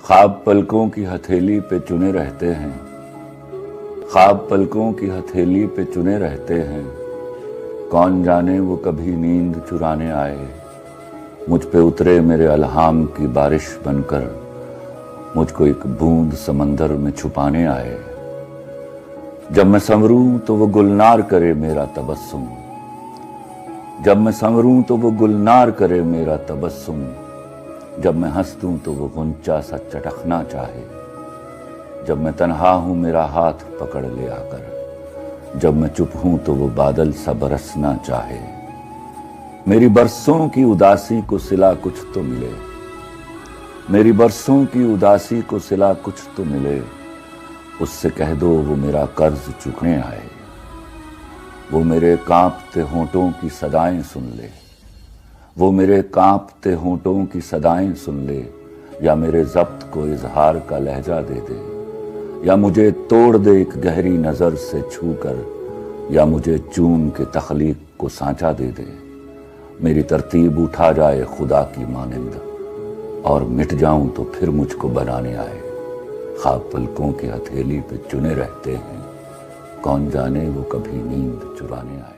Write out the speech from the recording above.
ख्वाब पलकों की हथेली पे चुने रहते हैं, ख्वाब पलकों की हथेली पे चुने रहते हैं। कौन जाने वो कभी नींद चुराने आए, मुझ पे उतरे मेरे अल्हाम की बारिश बनकर, मुझको एक बूंद समंदर में छुपाने आए। जब मैं संवरूं तो वो गुलनार करे मेरा तबस्सुम, जब मैं संवरूं तो वो गुलनार करे मेरा तबस्सुम। जब मैं हंस दूं तो वो गुंचा सा चटकना चाहे, जब मैं तन्हा हूं मेरा हाथ पकड़ ले आकर, जब मैं चुप हूं तो वो बादल सा बरसना चाहे। मेरी बरसों की उदासी को सिला कुछ तो मिले, मेरी बरसों की उदासी को सिला कुछ तो मिले। उससे कह दो वो मेरा कर्ज चुकने आए, वो मेरे कांपते होंठों की सदाएं सुन ले, वो मेरे कांपते होंठों की सदाएं सुन ले। या मेरे ज़ब्त को इजहार का लहजा दे दे, या मुझे तोड़ दे एक गहरी नज़र से छू कर, या मुझे चूम के तख्लीक को सांचा दे दे। मेरी तरतीब उठा जाए खुदा की मानिंद, और मिट जाऊं तो फिर मुझको बनाने आए। ख्वाब पलकों की हथेली पे चुने रहते हैं, कौन जाने वो कभी नींद चुराने आए।